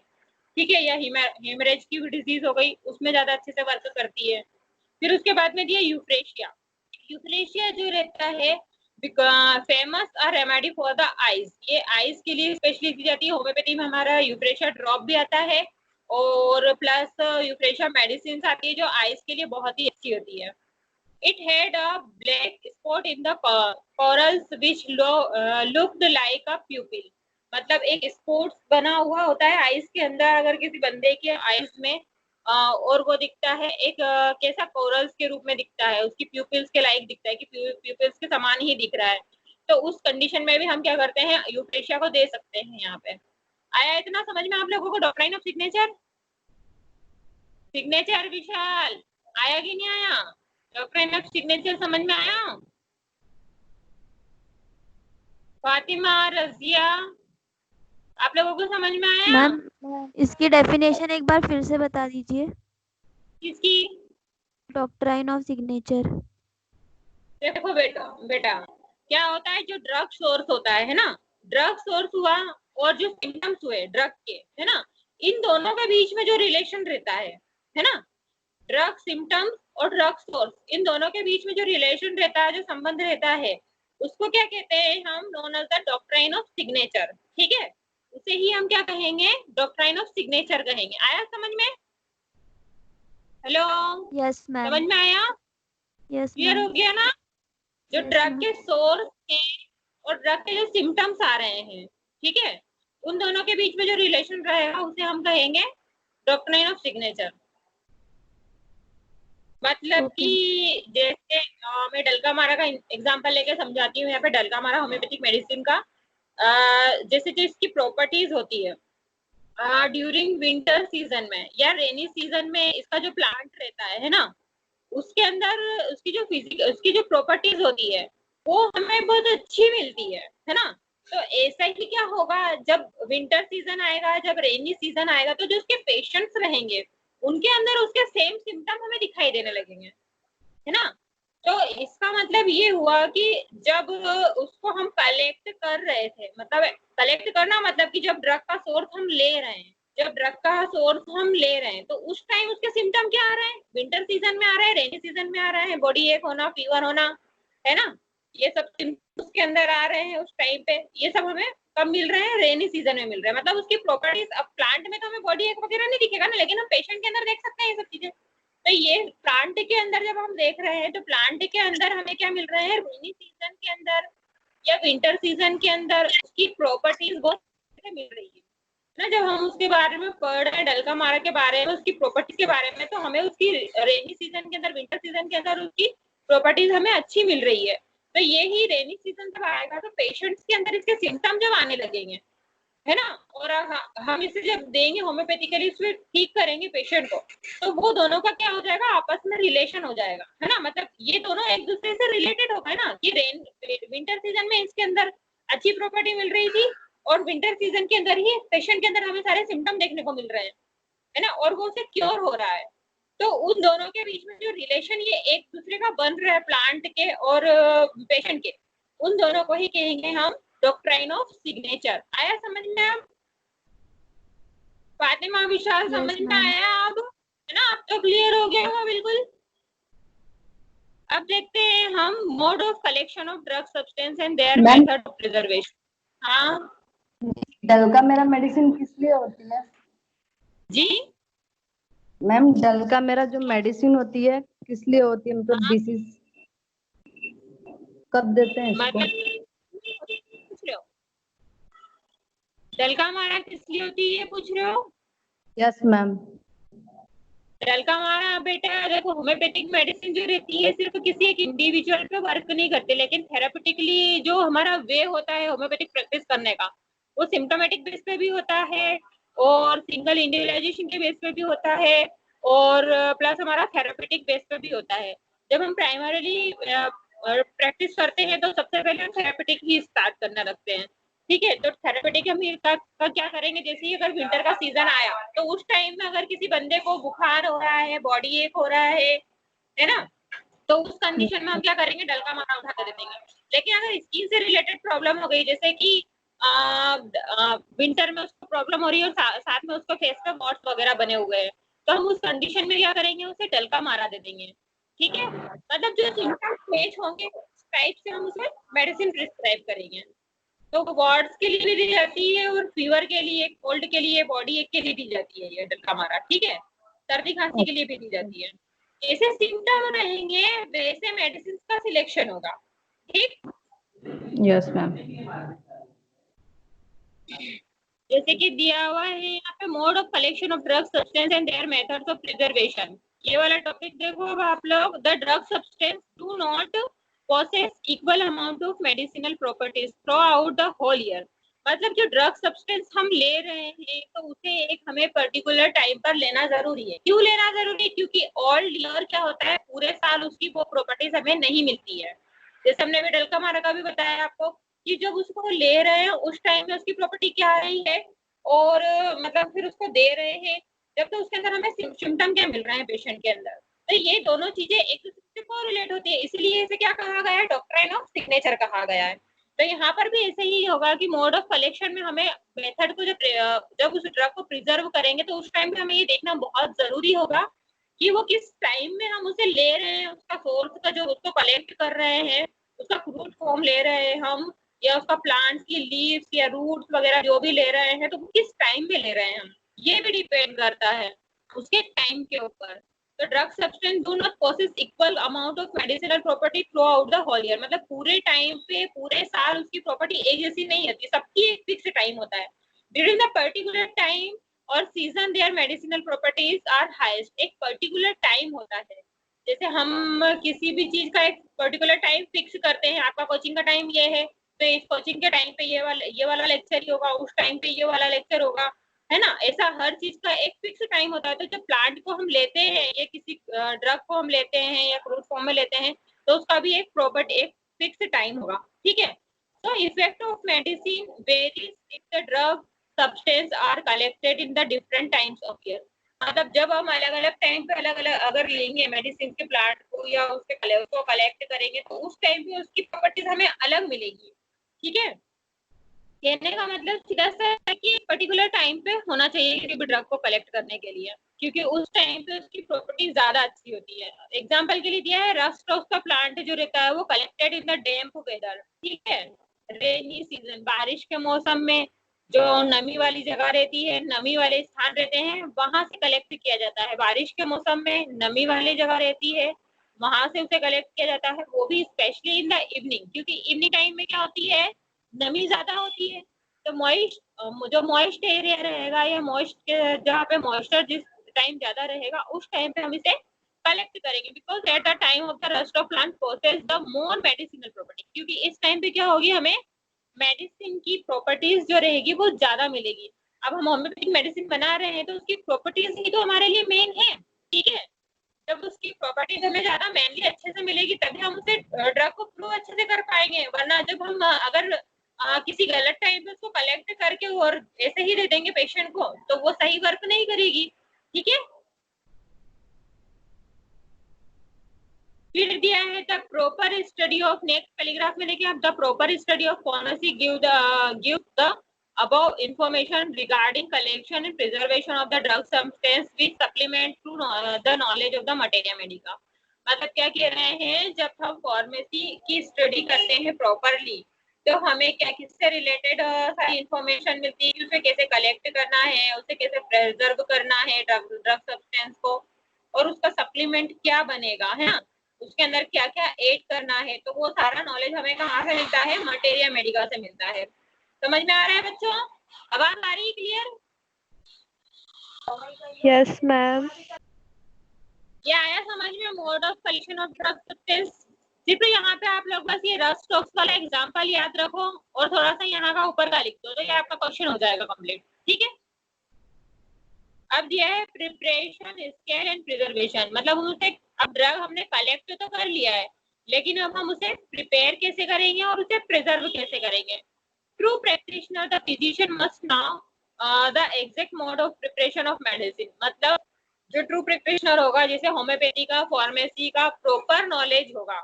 ठीक है। या हेमरेज की डिजीज हो गई, उसमें ज्यादा अच्छे से वर्क करती है। फिर उसके बाद में दिया यूफ्रेशिया। यूफ्रेशिया जो रहता है famous remedy for the eyes, ये आईज के लिए स्पेशली दी जाती है। होम्योपैथी में हमारा यूफ्रेशिया ड्रॉप भी आता है और प्लस यूफ्रेशिया मेडिसिन आती है जो आईज के लिए बहुत ही अच्छी होती है। It had a black spot in the corals which looked like a pupil. मतलब एक स्पॉट्स बना हुआ होता है आइस के अंदर अगर किसी बंदे के आइस में, और वो दिखता है एक कैसा कोरल्स के रूप में दिखता है, उसकी प्यूपिल्स के लाइक दिखता है कि प्यूपिल्स के समान ही दिख रहा है। तो उस कंडीशन में भी हम क्या करते हैं, यूफ्रेशिया को दे सकते हैं यहाँ पे। आया इतना समझ में आप लोगों को डॉक्ट्राइन ऑफ सिग्नेचर? सिग्नेचर विशाल आया कि नहीं आया? डॉक्ट्राइन ऑफ सिग्नेचर समझ में आया? फातिमा, रजिया, आप लोगों को समझ में आया? मैम इसकी डेफिनेशन एक बार फिर से बता दीजिए। किसकी? Doctrine of signature. देखो बेटा क्या होता है, जो ड्रग सोर्स होता है ना, ड्रग सोर्स हुआ और जो सिम्टम्स हुए ड्रग के, है ना, इन दोनों के बीच में जो रिलेशन रहता है ना, ड्रग सिम्टम्स और ड्रग सोर्स, इन दोनों के बीच में जो रिलेशन रहता है, जो संबंध रहता है, उसको क्या कहते हैं हम, known as the doctrine of signature, ठीक है। उसे ही हम क्या कहेंगे, डॉक्ट्राइन ऑफ सिग्नेचर कहेंगे। आया समझ में? Hello, yes ma'am. समझ में आया? यस क्लियर हो गया ना? जो ड्रग के सोर्स हैं और ड्रग के जो सिम्टम्स आ रहे हैं, ठीक है, उन दोनों के बीच में जो रिलेशन रहेगा उसे हम कहेंगे डॉक्ट्राइन ऑफ सिग्नेचर। मतलब कि जैसे मैं डलकामारा का एग्जांपल लेके समझाती हूँ यहाँ पे। डलकामारा होम्योपैथिक मेडिसिन का जैसे जो इसकी प्रॉपर्टीज होती है ड्यूरिंग विंटर सीजन में या रेनी सीजन में, इसका जो प्लांट रहता है ना, उसके अंदर उसकी जो प्रॉपर्टीज होती है वो हमें बहुत अच्छी मिलती है ना। तो ऐसा ही क्या होगा, जब विंटर सीजन आएगा, जब रेनी सीजन आएगा, तो जो उसके पेशेंट्स रहेंगे उनके अंदर उसके सेम सिम्टम हमें दिखाई देने लगेंगे, है ना। तो इसका मतलब ये हुआ कि जब उसको हम कलेक्ट कर रहे थे, मतलब कलेक्ट करना मतलब कि जब ड्रग का सोर्स हम ले रहे हैं, तो उस टाइम उसके सिम्टम क्या आ रहे हैं, विंटर सीजन में आ रहे हैं, रेनी सीजन में आ रहे हैं, बॉडी एक होना, फीवर होना, है ना, ये सब सिम्टम्स के अंदर आ रहे हैं उस टाइम पे। ये सब हमें कब मिल रहे हैं, रेनी सीजन में मिल रहे हैं। मतलब उसकी प्रॉपर्टीज, अब प्लांट में तो हमें बॉडी एक वगैरह नहीं दिखेगा ना, लेकिन हम पेशेंट के अंदर देख सकते हैं ये सब चीजें। तो ये प्लांट के अंदर जब हम देख रहे हैं, तो प्लांट के अंदर हमें क्या मिल रहे हैं, रेनी सीजन के अंदर या विंटर सीजन के अंदर उसकी प्रॉपर्टीज बहुत मिल रही है ना। जब हम उसके बारे में पढ़ रहे हैं, डलकामारा के बारे में, उसकी प्रॉपर्टीज के बारे में, तो हमें उसकी रेनी सीजन के अंदर, विंटर सीजन के अंदर उसकी प्रॉपर्टीज हमें अच्छी मिल रही है। तो यही रेनी सीजन जब आएगा तो पेशेंट्स के अंदर इसके सिम्टम जब आने लगेंगे, है ना, और हम इसे जब देंगे होम्योपैथिकली, इसमें ठीक करेंगे पेशेंट को, तो वो दोनों का क्या हो जाएगा, आपस में रिलेशन हो जाएगा, है ना। मतलब ये दोनों एक दूसरे से रिलेटेड हो गए ना, कि विंटर सीजन में इसके अंदर अच्छी प्रॉपर्टी मिल रही थी और विंटर सीजन के अंदर ही पेशेंट के अंदर हमें सारे सिम्टम देखने को मिल रहे हैं, है ना, और वो उसे क्योर हो रहा है। तो उन दोनों के बीच में जो रिलेशन ये एक दूसरे का बन रहा है, प्लांट के और पेशेंट के, उन दोनों को ही कहेंगे हम डॉक्ट्राइन ऑफ सिग्नेचर। आया समझ में? अब फातिमा, विशाल, समझ में आया अब, है ना? अब तो क्लियर हो गया होगा बिल्कुल। अब देखते हैं हम mode of collection of drug substance and their method of preservation. हाँ डलकामारा मेडिसिन किस लिए होती है जी मैम? डलकामारा जो मेडिसिन होती है किस लिए होती है, मतलब डिसीज कब देते हैं इसको? पूछ रहे हो डलकामारा किस लिए होती है, पूछ रहे हो? Yes ma'am. डलकामारा बेटा देखो, होम्योपैथिक मेडिसिन जो रहती है सिर्फ किसी एक इंडिविजुअल पे वर्क नहीं करते, लेकिन थेरापेटिकली जो हमारा वे होता है होम्योपैथिक प्रैक्टिस करने का, वो सिम्टोमेटिक बेस पे भी होता है और सिंगल इंडिविजुअलाइजेशन के बेस पे भी होता है और प्लस हमारा थेरापेटिक बेस पे भी होता है। जब हम प्राइमरीली प्रैक्टिस करते हैं तो सबसे पहले हम थेरापेटिक ही स्टार्ट करना रखते हैं, ठीक है। तो थेरापेटिक हम का क्या करेंगे, जैसे ही अगर विंटर का सीजन आया तो उस टाइम में अगर किसी बंदे को बुखार हो रहा है, बॉडी एक हो रहा है ना, तो उस कंडीशन में हम क्या करेंगे, डलका मारा उठा कर दे देंगे। लेकिन अगर स्किन से रिलेटेड प्रॉब्लम हो गई, जैसे कि विंटर में उसको प्रॉब्लम हो रही है और साथ में उसको फेस पे वॉट्स वगैरह बने हुए हैं, तो हम उस कंडीशन में क्या करेंगे, उसे डलका मारा दे देंगे। ठीक है, मतलब जो सिम्टम्स पेश होंगे उस टाइप से हम उसे मेडिसिन प्रिस्क्राइब करेंगे। तो वार्ड्स के लिए भी दी जाती है और फीवर के लिए, कोल्ड के लिए, बॉडी एक के लिए दी जाती है ये डलका मारा। ठीक है, सर्दी खांसी के लिए भी दी जाती है। जैसे सिम्टम रहेंगे वैसे मेडिसिन का सिलेक्शन होगा। ठीक, यस मैम। जैसे कि दिया हुआ है यहाँ पे, mode of collection of drug substance and their methods of preservation. ये वाला टॉपिक देखो अब आप लोग। The drug substance do not possess equal amount of medicinal properties throughout the whole year। मतलब जो ड्रग सब्सटेंस हम ले रहे हैं तो उसे एक हमें पर्टिकुलर टाइम पर लेना जरूरी है। क्यों लेना जरूरी है? क्योंकि ऑल ईयर क्या होता है, पूरे साल उसकी वो प्रॉपर्टीज हमें नहीं मिलती है। जैसे हमने भी डलका मारा का भी बताया आपको कि जब उसको ले रहे हैं उस टाइम में उसकी प्रॉपर्टी क्या रही है, और मतलब फिर उसको दे रहे हैं जब तो उसके अंदर हमें सिम्टम क्या मिल रहे हैं पेशेंट के अंदर। तो ये दोनों चीजें एक दूसरे से कोरिलेट होती है, इसलिए इसे क्या कहा गया है, डॉक्ट्राइन ऑफ सिग्नेचर कहा गया है। तो यहाँ पर भी ऐसे ही होगा कि मोड ऑफ कलेक्शन में हमें मेथड को जब उस ड्रग को प्रिजर्व करेंगे तो उस टाइम पे हमें ये देखना बहुत जरूरी होगा कि वो किस टाइम में हम उसे ले रहे हैं, उसका सोर्स का जो उसको कलेक्ट कर रहे हैं, उसका फ्रूट फॉर्म ले रहे हैं हम, या उसका प्लांट्स की लीव्स या रूट्स वगैरह जो भी ले रहे हैं, तो किस टाइम में ले रहे हैं हम, ये भी डिपेंड करता है उसके टाइम के ऊपर। तो drug substance do not possess equal amount of medicinal property throughout the whole year. मतलब पूरे टाइम पे, पूरे साल उसकी प्रॉपर्टी एक जैसी नहीं होती, सबकी एक फिक्स टाइम होता है। ड्यूरिंग द पर्टिकुलर टाइम और season their medicinal properties are highest. एक पर्टिकुलर टाइम होता है, जैसे हम किसी भी चीज का एक पर्टिकुलर टाइम फिक्स करते हैं, आपका कोचिंग का टाइम ये है तो इस कोचिंग के टाइम पे ये वाला लेक्चर ही होगा, उस टाइम पे ये वाला लेक्चर होगा, है ना। ऐसा हर चीज का एक फिक्स टाइम होता है। तो जब प्लांट को हम लेते हैं या किसी ड्रग को हम लेते हैं या फ्रूट फॉर्म में लेते हैं तो उसका भी एक प्रॉपर्टी, एक फिक्स टाइम होगा। ठीक है, so effect of medicine varies if the drug substance are collected in the different times of year। मतलब जब हम अलग अलग टाइम पे अलग अलग अगर लेंगे मेडिसिन के प्लांट को या उसको कलेक्ट करेंगे तो उस टाइम पे उसकी प्रॉपर्टीज हमें अलग मिलेगी। ठीक है, कहने का मतलब सीधा सा है कि पर्टिकुलर टाइम पे होना चाहिए किसी भी ड्रग को कलेक्ट करने के लिए, क्योंकि उस टाइम पे उसकी प्रॉपर्टी ज्यादा अच्छी होती है। एग्जांपल के लिए दिया है, रस्ट ऑफ का प्लांट जो रहता है वो collected in the damp weather. ठीक है, रेनी सीजन, बारिश के मौसम में जो नमी वाली जगह रहती है, नमी वाले स्थान रहते हैं, वहां से कलेक्ट किया जाता है। बारिश के मौसम में नमी वाली जगह रहती है, वहां से उसे कलेक्ट किया जाता है, वो भी स्पेशली इन द इवनिंग, क्योंकि इवनिंग टाइम में क्या होती है, नमी ज्यादा होती है। तो जो मॉइस्ट एरिया रहेगा या मॉइस्ट जहाँ पे मॉइस्चर जिस टाइम ज्यादा रहेगा उस टाइम पे हम इसे कलेक्ट करेंगे, because at the time of the rust of plant possess the more medicinal property. क्योंकि इस टाइम पे क्या होगी, हमें मेडिसिन की प्रॉपर्टीज जो रहेगी वो ज्यादा मिलेगी। अब हम होम्योपैथिक मेडिसिन बना रहे हैं तो उसकी प्रॉपर्टीज ही तो हमारे लिए मेन है। ठीक है, जब उसकी प्रॉपर्टीज हमें ज्यादा मेनली अच्छे से मिलेगी तभी हम उसे ड्रग को प्रूव अच्छे से कर पाएंगे। वरना जब हम अगर किसी गलत टाइम पे उसको कलेक्ट करके और ऐसे ही दे देंगे पेशेंट को तो वो सही वर्क नहीं करेगी। ठीक है, फिर दिया है the proper study of, next paragraph में देखिए आप, the proper study of pharmacy give the above information regarding collection and preservation of the drug substance which supplement to the knowledge of the materia medica। मतलब क्या कह रहे हैं, जब हम फार्मेसी की स्टडी करते हैं प्रॉपरली तो हमें क्या किससे रिलेटेड सारी इंफॉर्मेशन मिलती है कि उसे कैसे कलेक्ट करना है, उसे कैसे प्रिजर्व करना है ड्रग सब्सटेंस को, और उसका सप्लीमेंट क्या बनेगा, है ना, उसके अंदर क्या क्या ऐड करना है। तो वो सारा नॉलेज हमें कहाँ से मिलता है, मटेरिया मेडिका से मिलता है। समझ में आ रहा है बच्चों, आवाज आ रही है क्लियर? Yes ma'am. ये आया समझ में, mode of collection of drug substance. सिर्फ यहाँ पे आप लोग बस ये रस्ट टॉक्स वाला एग्जांपल याद रखो और थोड़ा सा यहाँ का ऊपर का लिख दो तो ये आपका क्वेश्चन हो जाएगा कंप्लीट। ठीक है, अब दिया है प्रिपरेशन, स्केल एंड प्रिजर्वेशन। मतलब उसे अब ड्रग हमने कलेक्ट तो कर लिया है लेकिन अब हम उसे प्रिपेयर कैसे करेंगे और उसे प्रिजर्व कैसे करेंगे। True practitioner, the physician must know the exact mode of preparation of medicine। मतलब जो ट्रू प्रैक्टिशनर होगा, जैसे होम्योपैथी का, फार्मेसी का प्रॉपर नॉलेज होगा,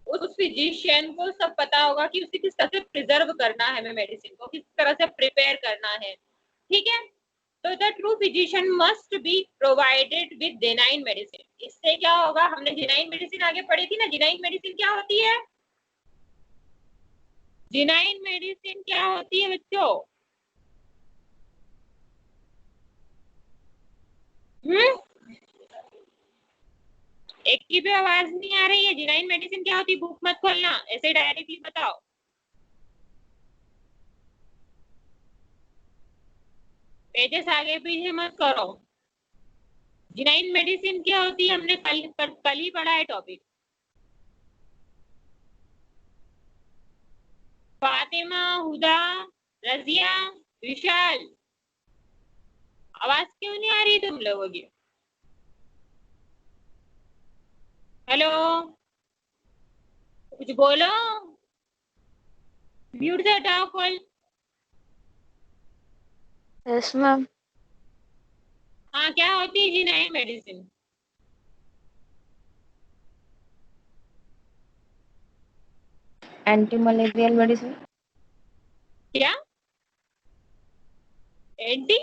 उस फिजिशियन को सब पता होगा कि उसे किस तरह से प्रिजर्व करना है, हमें मेडिसिन को किस तरह से प्रिपेयर करना है, ठीक है। तो the true physician must be provided with genuine medicine. इससे क्या होगा, हमने जेन्युइन मेडिसिन आगे पढ़ी थी ना, जेन्युइन मेडिसिन क्या होती है, जेन्युइन मेडिसिन क्या होती है बच्चों? एक की भी आवाज नहीं आ रही है। जेन्युइन मेडिसिन क्या होती है? बुक मत खोलना, ऐसे डायरेक्टली बताओ। पेजेस आगे पीछे मत करो। जेन्युइन मेडिसिन क्या होती है, हमने कल ही पढ़ा है टॉपिक। फातिमा, हुदा, रजिया, विशाल, आवाज क्यों नहीं आ रही तुम लोगों की? हेलो, कुछ बोलो। म्यूट से हटाओ कॉल। Yes ma'am. हाँ, क्या होती है genuine medicine? Anti malarial medicine. क्या? एंटी?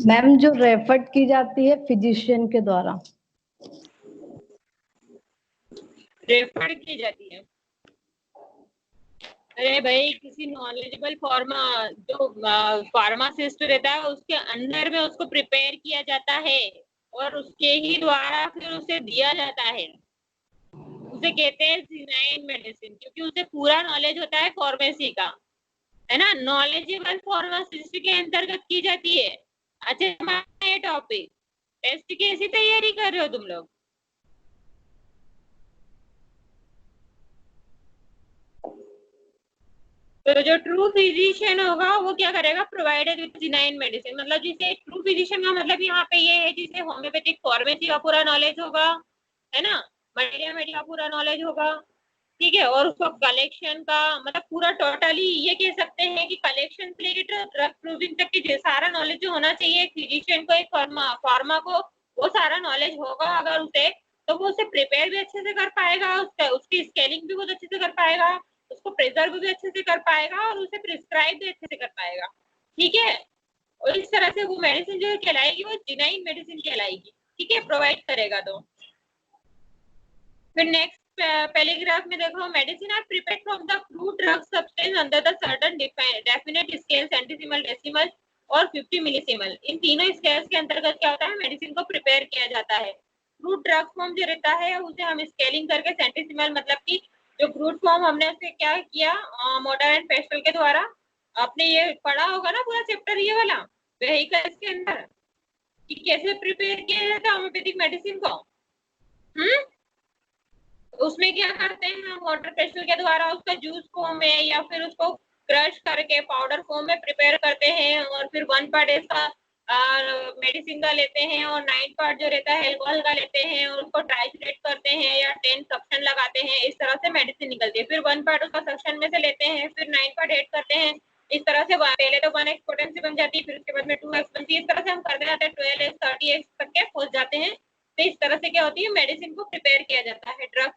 मैम जो रेफर की जाती है फिजिशियन के द्वारा। रेफर की जाती है। अरे भाई, किसी नॉलेजेबल जो फार्मासिस्ट रहता है, उसके अंडर में उसको प्रिपेयर किया जाता है और उसके ही द्वारा फिर उसे दिया जाता है। उसे कहते हैं जेन्युइन मेडिसिन, क्योंकि उसे पूरा नॉलेज होता है फार्मेसी का, है ना। नॉलेजेबल फार्मासिस्ट के अंतर्गत की जाती है। अच्छा, हमारा ये टॉपिक टेस्ट की ऐसी तैयारी कर रहे हो तुम लोग? तो जो ट्रू फिजिशियन होगा वो क्या करेगा, प्रोवाइडेड विद जेन्युइन मेडिसिन। मतलब जिसे ट्रू फिजिशियन का मतलब यहाँ पे ये है, जिसे होम्योपैथिक फार्मेसी का पूरा नॉलेज होगा, है ना, मलेरिया मेडिसिन का पूरा नॉलेज होगा, ठीक है। और उसको कलेक्शन का मतलब पूरा टोटली ये कह सकते हैं कि कलेक्शन से लेकर ड्रग प्रूविंग तक की सारा नॉलेज जो होना चाहिए एक फिजिशियन को, एक फार्मा को, वो सारा नॉलेज होगा अगर उसे, तो वो उसे प्रिपेयर भी अच्छे से कर पाएगा, उसकी स्केलिंग भी बहुत अच्छे से कर पाएगा, उसको प्रिजर्व भी अच्छे से कर पाएगा और उसे प्रिस्क्राइब भी अच्छे से कर पाएगा, ठीक है। और इस तरह से वो मेडिसिन जो कहलाएगी वो जेन्युइन मेडिसिन कहलाएगी, ठीक है, प्रोवाइड करेगा तो। फिर नेक्स्ट पैराग्राफ में देखो, medicine are prepared from the crude drug substance under the certain definite scale, centesimal, decimal और 50 मिलीसिमल। इन तीनों स्केल्स के अंतर्गत क्या होता है, मेडिसिन को प्रिपेयर किया जाता है। क्रूड ड्रग फॉर्म जो रहता है उसे हम स्केलिंग करके, सेंटीसिमल मतलब कि जो क्रूड फॉर्म हमने उसे क्या किया, मोटर एंड पेस्टल के द्वारा। आपने ये पढ़ा होगा ना पूरा चैप्टर ये वाला वेहिकल्स के अंदर, कि कैसे प्रिपेयर किया जाता है होम्योपैथिक मेडिसिन को। उसमें क्या करते हैं हम, वाटर पेस्टल के द्वारा उसका जूस फॉर्म में या फिर उसको क्रश करके पाउडर फॉर्म में प्रिपेयर करते हैं, और फिर 1 पार्ट इसका मेडिसिन का लेते हैं और 9 पार्ट जो रहता है एल्कोहल का लेते हैं और उसको ट्राइसलेट करते हैं या 10 सक्शन लगाते हैं, इस तरह से मेडिसिन निकलती है। फिर 1 पार्ट उसका सक्शन में से लेते हैं, फिर 9 पार्ट ऐड करते हैं, इस तरह से पहले तो 1x पोटेंसी बन जाती है, फिर उसके बाद में 2x बनती है, इस तरह से हम करते जाते हैं 12x 30x तक के पहुंच जाते हैं। तो इस तरह से क्या होती है, मेडिसिन को प्रिपेयर किया जाता है ड्रग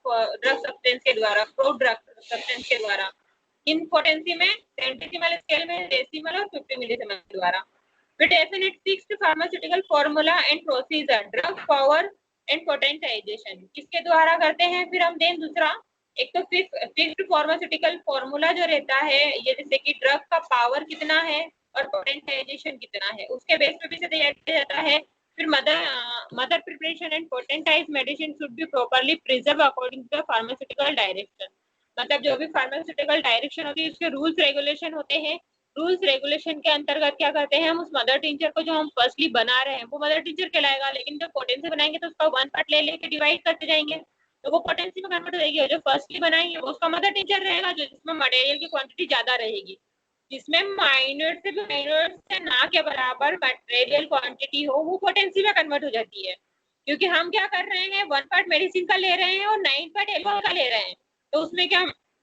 सब्सटेंस के द्वारा, क्रूड ड्रग सब्सटेंस के द्वारा, इन पोटेंसी में, सेंटीसिमल स्केल में, डेसिमल और 50 मिलीसिमल के द्वारा। फिर definite fixed pharmaceutical formula and procedure, drug power and potentization, किसके द्वारा करते हैं फिर हम। देन दूसरा, एक तो फिक्स्ड फार्मास्यूटिकल फार्मूला जो रहता है, ये जैसे कि ड्रग का पावर कितना है और पोटेंटाइजेशन कितना है, उसके बेस पे भी से तैयार किया जाता है। फिर mother preparation and potentized medicine should be properly preserved according to the pharmaceutical direction। मतलब जो भी फार्मास्यूटिकल डायरेक्शन होती है उसके रूल्स रेगुलेशन होते हैं। रूल्स रेगुलेशन के अंतर्गत क्या करते हैं हम, उस मदर टिंचर को जो हम फर्स्टली बना रहे हैं वो मदर टिंचर कहलाएगा, लेकिन जब पोटेंसी बनाएंगे तो उसका 1 पार्ट ले लेके डिवाइड करते जाएंगे, तो वो पोटेंसी में कन्वर्ट हो जाएगी। और जो फर्स्टली बनाएंगे वो उसका मदर टिंचर रहेगा, जो जिसमें मटेरियल की क्वांटिटी ज्यादा रहेगी, जिसमें माइनर से ना के बराबर मटेरियल क्वांटिटी हो, वो पोटेंसी में कन्वर्ट हो जाती है। क्योंकि हम क्या कर रहे हैं, 1 पार्ट मेडिसिन का ले रहे हैं और 9 पार्ट एल्कोहल का ले रहे हैं, तो उसमें क्या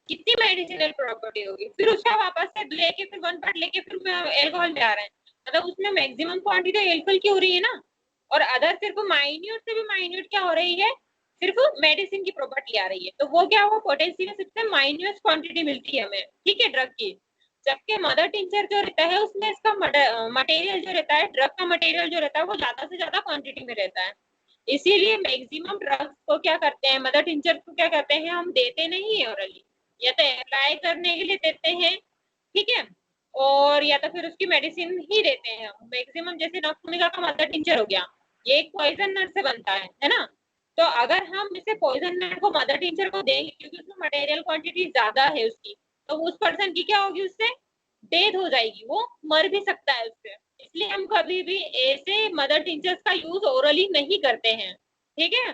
कितनी मेडिसिनल प्रॉपर्टी होगी, फिर उसका वापस से लेके फिर 1 पार्ट लेके फिर एल्कोहल में आ रहे हैं, मतलब उसमें मैक्सिमम क्वांटिटी एल्कोहल की हो रही है ना, और अदर सिर्फ माइन्यूट से भी माइन्यूट क्या हो रही है, सिर्फ मेडिसिन की प्रॉपर्टी आ रही है। तो वो क्या हुआ, पोटेंसी में सबसे माइन्यूट क्वांटिटी मिलती है हमें, ठीक है, ड्रग की। जबकि मदर टिंचर जो रहता है उसमें इसका मटेरियल जो रहता है, ड्रग का मटेरियल जो रहता है वो ज्यादा से ज्यादा क्वांटिटी में रहता है। इसीलिए मैक्सिमम ड्रग्स को क्या करते हैं, मदर टिंचर को क्या करते हैं, हम देते नहीं है ओरली, या तो अप्लाई करने के लिए देते हैं, ठीक है, और या तो फिर उसकी मेडिसिन ही देते हैं मैक्सिमम। जैसे नॉक्सोमिका का मदर टिंचर हो गया, ये एक पॉइजन नट से बनता है ना। तो अगर हम इसे पॉइजन नट को मदर टिंचर को देंगे क्योंकि उसमें मटेरियल क्वांटिटी ज्यादा है उसकी, तो उस पर्सन की क्या होगी, उससे डेथ हो जाएगी, वो मर भी सकता है उससे। इसलिए हम कभी भी ऐसे मदर टिंचर्स का यूज ओरली नहीं करते हैं, ठीक है।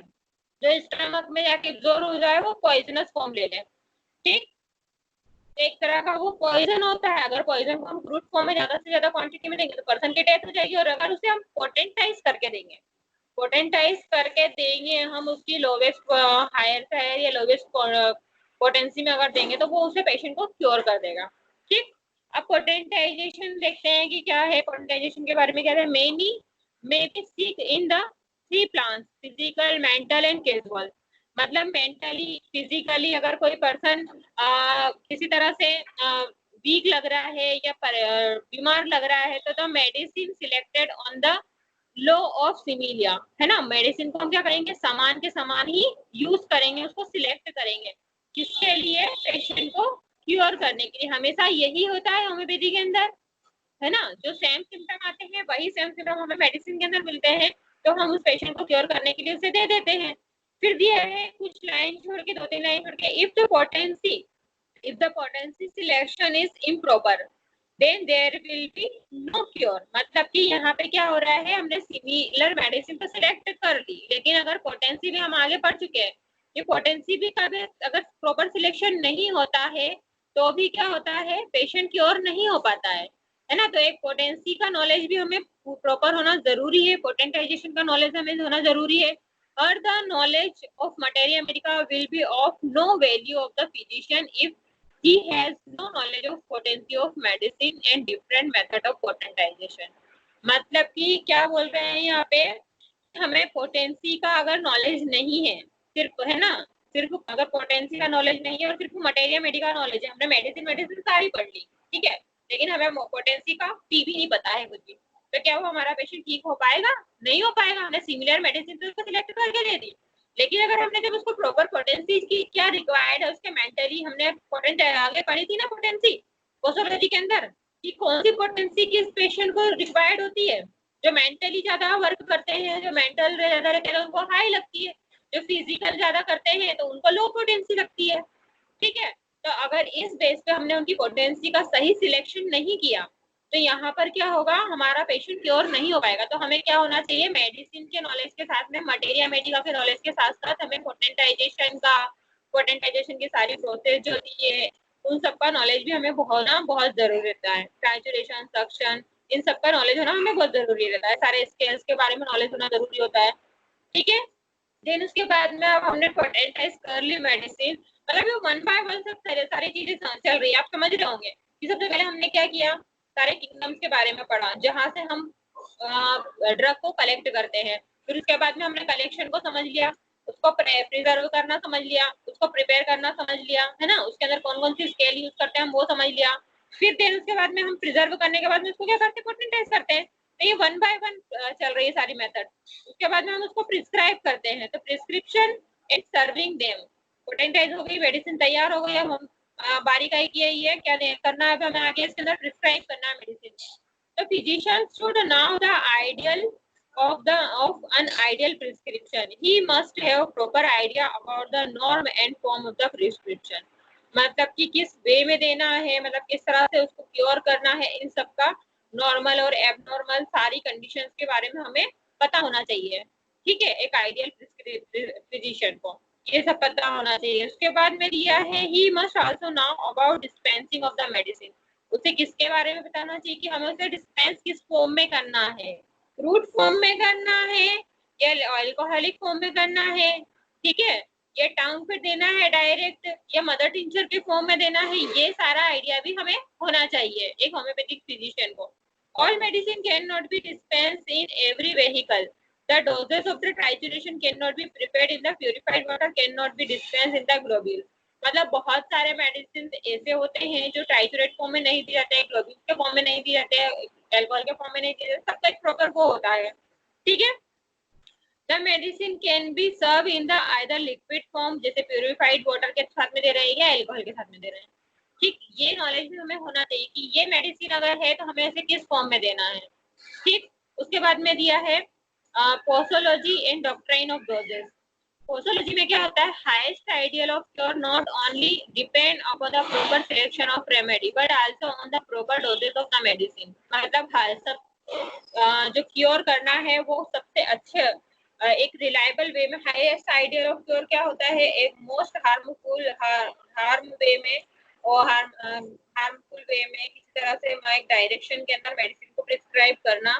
जो स्टमक में जाके एब्जॉर्ब हो जाए वो पॉइजनस फॉर्म ले ले, ठीक। एक तरह का वो पॉइजन होता है, अगर पॉइजन को हम फ्रूट फॉर्म में ज्यादा से ज्यादा क्वांटिटी में देंगे तो पर्सन की डेथ हो जाएगी, और अगर उसे हम पोटेंटाइज करके देंगे, पोटेंटाइज करके देंगे हम उसकी लोवेस्ट हायर या लोवेस्ट पोटेंसी में अगर देंगे तो वो उसे पेशेंट को क्योर कर देगा, ठीक। अब पोटेंटाइजेशन देखते हैं कि क्या है, पोटेंटाइजेशन के बारे में क्या है, many may be seek in the 3 plants, physical, mental and casual. मतलब मेंटली, फिजिकली अगर कोई पर्सन किसी तरह से वीक लग रहा है या बीमार लग रहा है तो medicine selected on the law of similia, है ना। मेडिसिन को हम क्या करेंगे, समान के समान ही यूज करेंगे, उसको सिलेक्ट करेंगे, किसके लिए, पेशेंट को क्योर करने के लिए। हमेशा यही होता है होम्योपैथी के अंदर, है ना। जो सेम सिम्टम आते हैं वही सेम सिम्टम हमें मेडिसिन के अंदर मिलते हैं, तो हम उस पेशेंट को क्योर करने के लिए उसे दे देते हैं। फिर दिया है कुछ लाइन छोड़ के, 2-3 लाइन छोड़ के, if the potency selection is improper then there will be no cure। मतलब कि यहाँ पे क्या हो रहा है, हमने सिमिलर मेडिसिन तो सिलेक्ट कर ली, लेकिन अगर पोटेंसी भी हम आगे बढ़ चुके हैं, ये पोटेंसी भी कभी अगर प्रॉपर सिलेक्शन नहीं होता है तो भी क्या होता है, पेशेंट क्योर नहीं हो पाता है ना। तो एक पोटेंसी का नॉलेज भी हमें प्रॉपर होना जरूरी है, पोटेंटाइजेशन का नॉलेज हमें होना जरूरी है, और the knowledge of materia medica will be of no value of the physician if he has no knowledge of potency of medicine and different method of potentization। मतलब कि क्या बोल रहे हैं यहाँ पे, हमें पोटेंसी का अगर नॉलेज नहीं है, सिर्फ, है ना, सिर्फ अगर पोटेंसी का नॉलेज नहीं है और सिर्फ मटेरिया मेडिका नॉलेज है, हमने मेडिसिन सारी पढ़ ली, ठीक है, लेकिन हमें पोटेंसी का पी भी नहीं पता है कुछ भी, तो क्या वो हमारा पेशेंट ठीक हो पाएगा, नहीं हो पाएगा। हमने सिमिलर मेडिसिन तो उसको सिलेक्ट करके दे दी, लेकिन अगर हमने जब उसको प्रॉपर पोटेंसी की क्या रिक्वायर्ड है उसके मेंटली, हमने पोटेंट आगे पढ़ी थी ना पोटेंसी पोसोलॉजी के अंदर, कि कौन सी पोटेंसी किस पेशेंट को रिक्वायर्ड होती है, जो मेंटली ज्यादा वर्क करते हैं, जो मेंटल ज्यादा रहते हैं उनको हाई लगती है, जो फिजिकल ज्यादा करते हैं तो उनको लो पोटेंसी लगती है, ठीक है। तो अगर इस बेस पे हमने उनकी पोटेंसी का सही सिलेक्शन नहीं किया तो यहाँ पर क्या होगा, हमारा पेशेंट क्योर नहीं हो पाएगा। तो हमें क्या होना चाहिए, मेडिसिन के नॉलेज के साथ में मटेरिया मेडिका के नॉलेज के साथ साथ हमें पोटेंटाइजेशन की सारी प्रोसेस जो होती है उन सबका नॉलेज भी हमें होना बहुत जरूरी रहता है। ट्रांसलेशन, सक्शन, इन सबका नॉलेज होना हमें बहुत जरूरी रहता है, सारे स्केल्स के बारे में नॉलेज होना जरूरी होता है, ठीक है। देन उसके बाद में अब हमने पोटेंटाइज कर ली मेडिसिन, मतलब ये 1 बाय 1 सब सारी चीजें चल रही है, आप समझ रहे होंगे कि सबसे पहले हमने क्या किया, सारे किंगडम्स के बारे में पढ़ा जहां से हम ड्रग को कलेक्ट करते हैं। फिर उसके बाद में हमने कलेक्शन को समझ लिया, उसको प्रिजर्व करना समझ लिया, उसको प्रिपेयर करना समझ लिया, है ना, उसके अंदर कौन कौन सी स्केल यूज करते हैं हम वो समझ लिया। फिर देन उसके बाद में हम प्रिजर्व करने के बाद में उसको क्या करते हैं, पोटेंटाइज करते हैं। तो ये 1 बाय 1 चल रही है सारी मेथड। उसके बाद में हम उसको प्रिस्क्राइब करते हैं, तो prescription and serving them, potentise हो गई, मेडिसिन तैयार हो गई, अब हम बारीकाई की है क्या करना है, हमें आगे इसके अंदर प्रिस्क्राइब करना है मेडिसिन। तो physician should now the ideal of an ideal prescription, he must have proper idea about the norm and form of the prescription। मतलब कि किस वे में देना है, मतलब किस तरह से उसको क्योर करना है, इन सब का नॉर्मल और एबनॉर्मल सारी कंडीशंस के बारे में हमें पता होना चाहिए, ठीक है, एक आइडियल फिजिशियन को ये सब पता होना चाहिए। उसके बाद में दिया है he must also know about dispensing of the medicine, उसे किसके बारे में बताना चाहिए कि हमें उसे डिस्पेंस किस फॉर्म में करना है, फ्रूट फॉर्म में करना है या अल्कोहलिक फॉर्म में करना है, ठीक है। या टंग पे देना है डायरेक्ट, या मदर टिंचर के फॉर्म में देना है, ये सारा आइडिया भी हमें होना चाहिए एक होम्योपैथिक फिजिशियन को। All medicine can not be dispensed in every vehicle, the doses of the trituration can not be prepared in the purified water, can not be dispensed in the globule. मतलब बहुत सारे medicine ऐसे होते हैं जो ट्राइचुरेट form में नहीं दिए जाते हैं, ग्लोब्यूल के फॉर्म में नहीं दिए जाते हैं, एल्कोहल के फॉर्म में नहीं दिए जाते, सबका एक प्रॉपर वो होता है, ठीक है। The medicine can be served in the either liquid form, जैसे प्यूरिफाइड वाटर के साथ में दे रहे हैं या अल्कोहल के साथ में दे रहे हैं, ठीक। ये नॉलेज भी हमें होना चाहिए कि ये मेडिसिन अगर है तो हमें इसे किस फॉर्म में देना है, ठीक। उसके बाद में दिया है posology and doctrine of doses. Posology में क्या होता है, highest ideal of cure not only depend upon the proper selection of remedy but also on the proper doses of the medicine. मतलब सब जो क्योर करना है वो सबसे अच्छे एक रिलायबल वे में, हाईएस्ट आइडियल ऑफ क्योर क्या होता है, एक मोस्ट हार्म वे में और हार्मफुल वे में किसी तरह से एक डायरेक्शन के अंदर मेडिसिन को प्रिस्क्राइब करना,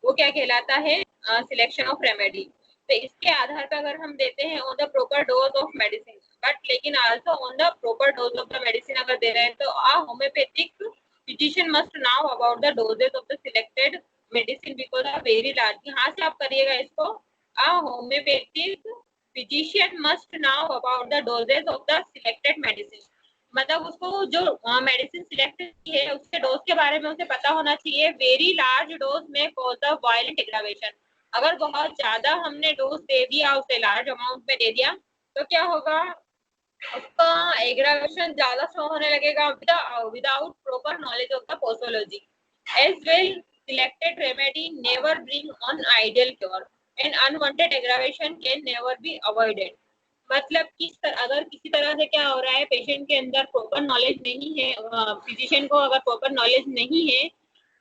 वो क्या कहलाता है, सिलेक्शन ऑफ रेमेडी। तो इसके आधार पर अगर हम देते हैं on the proper dose of medicine, but लेकिन also on the proper dose of the medicine अगर दे रहे हैं तो homeopathic physician must now about the doses of the selected medicine because of very large. यहाँ से आप करिएगा इसको, homeopathic physician must now about the doses of the selected medicine. मतलब उसको जो मेडिसिन सिलेक्ट की है उसके डोज के बारे में उसे पता होना चाहिए। वेरी लार्ज डोज में कॉज द वायलेंट एग्रावेशन, अगर बहुत ज्यादा हमने डोज दे दिया, उसे लार्ज अमाउंट में दे दिया तो क्या होगा, उसका एग्रावेशन ज्यादा शो होने लगेगा without proper knowledge of the posology. As well selected remedy never bring on ideal cure and unwanted aggravation can never be avoided. मतलब अगर किसी तरह से क्या हो रहा है, पेशेंट के अंदर प्रॉपर नॉलेज नहीं है, फिजिशियन को अगर प्रॉपर नॉलेज नहीं है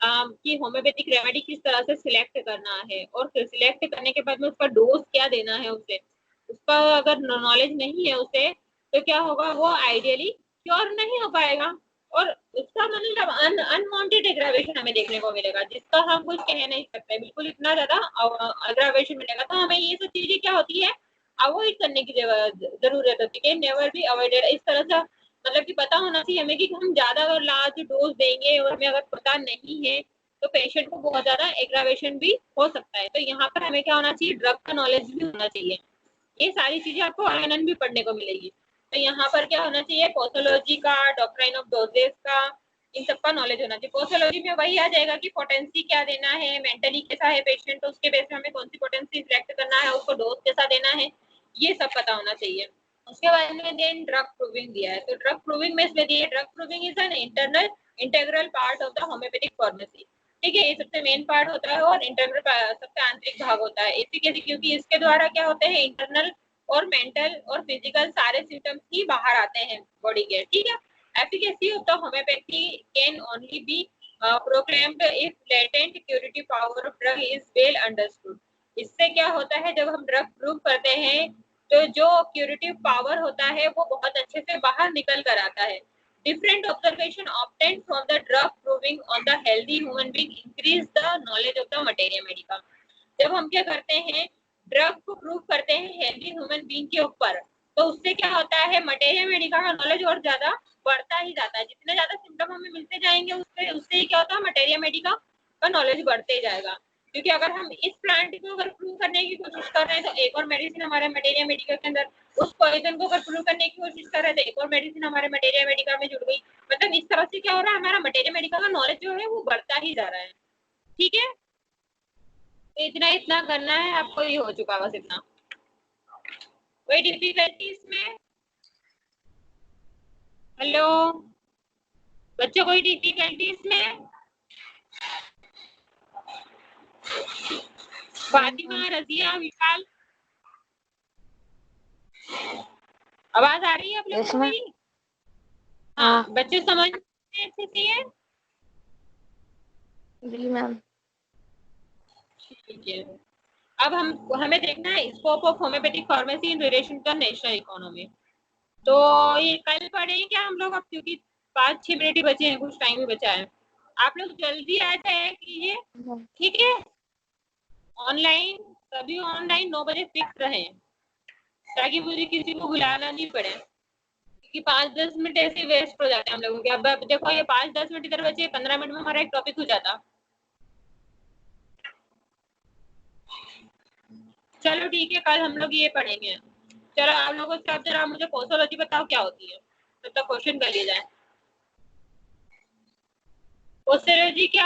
कि होम्योपैथिक रेमेडी किस तरह से सिलेक्ट करना है और सिलेक्ट करने के बाद में उसका डोज क्या देना है, उसे उसका अगर नॉलेज नहीं है उसे, तो क्या होगा, वो आइडियली क्योर नहीं हो पाएगा और उसका मतलब अनवांटेड एग्रावेशन हमें देखने को मिलेगा, जिसका हम कुछ कह नहीं सकते, बिल्कुल इतना ज्यादा एग्रावेशन मिलेगा। तो हमें ये सब चीजें क्या होती है, अवॉइड करने की जरूरत होती है, नेवर बी अवॉइडेड। इस तरह से मतलब कि पता होना चाहिए हमें कि हम ज्यादा अगर लार्ज डोज देंगे और हमें अगर पता नहीं है तो पेशेंट को बहुत ज्यादा एग्रावेशन भी हो सकता है। तो यहाँ पर हमें क्या होना चाहिए, ड्रग का नॉलेज भी होना चाहिए। ये सारी चीजें आपको आनंद भी पढ़ने को मिलेगी। तो यहाँ पर क्या होना चाहिए, पोसोलॉजी का, डॉक्ट्राइन ऑफ डोजेस का, इन सबका नॉलेज होना चाहिए। पोसोलॉजी में वही आ जाएगा कि पोटेंसी क्या देना है, मेंटली कैसा है पेशेंट, तो उसके बेस में हमें कौन सी पोटेंसी सिलेक्ट करना है, उसको डोज कैसा देना है, ये सब पता होना चाहिए। उसके बाद में देन ड्रग प्रूविंग दिया है। तो ड्रग प्रूविंग में इसमें दिया है, drug proving is an integral part of the homeopathic pharmacy. ठीक है, ये सबसे मेन पार्ट होता है और इंटरनल सबसे आंतरिक भाग होता है। एफिकेसी, क्योंकि इसके द्वारा क्या होते हैं, इंटरनल और मेंटल और फिजिकल सारे सिम्टम्स ही बाहर आते हैं बॉडी के। ठीक है, efficacy of the homeopathy can only B proclaimed if latent curative power of drug is well understood. इससे क्या होता है, जब हम ड्रग प्रूव करते हैं तो जो क्यूरेटिव पावर होता है वो बहुत अच्छे से बाहर निकल कर आता है। Different observation obtained from the drug proving on the healthy human being increase the knowledge of the materia medica। जब हम क्या करते हैं, ड्रग को प्रूव करते हैं हेल्दी ह्यूमन बीइंग के ऊपर, तो उससे क्या होता है, मटेरिया मेडिका का नॉलेज और ज्यादा बढ़ता ही जाता है। जितने ज्यादा सिम्टम हमें मिलते जाएंगे उससे ही क्या होता है, मटेरिया मेडिका का नॉलेज बढ़ते जाएगा। क्योंकि अगर हम इस प्लांट को अगर प्रूव करने की कोशिश कर रहे हैं तो एक और मेडिसिन हमारे मटेरिया मेडिका के अंदर, उस पॉइजन को अगर प्रूव करने की कोशिश कर रहे थे, एक और मेडिसिन हमारे मटेरिया मेडिका में जुड़ गई। मतलब इस तरह से क्या हो रहा है, हमारा मटेरिया मेडिका का नॉलेज जो है वो बढ़ता ही जा रहा है। ठीक है, तो इतना करना है आपको, ये हो चुका बस इतना। कोई डिफिकल्टी इसमें? हेलो बच्चों, कोई डिफिकल्टी इसमें? फातिमा, रजिया, विशाल, आवाज आ रही है आप लोगों को मेरी? हाँ, बच्चे समझ अच्छे से है? जी मैम। ठीक है, अब हमें देखना है scope of homeopathic pharmacy in relation to national economy. तो ये कल पढ़ेंगे क्या हम लोग, अब क्योंकि 5-6 मिनट ही बचे हैं, कुछ टाइम ही बचा है। आप लोग जल्दी आ जाए कीजिए, ठीक है। ऑनलाइन, सभी ऑनलाइन 9 बजे फिक्स रहे, ताकि मुझे किसी को बुलाना नहीं पड़े, क्योंकि 5-10 मिनट ऐसे वेस्ट हो जाते हैं हम लोगों के। अब देखो ये 5-10 मिनट इधर बचे, 15 मिनट में हमारा एक टॉपिक हो जाता। चलो ठीक है, कल हम लोग ये पढ़ेंगे। चलो आप लोगों से आप जरा मुझे पोसोलॉजी बताओ क्या होती है, तब तक क्वेश्चन कर लिया जाए। पोसोलॉजी क्या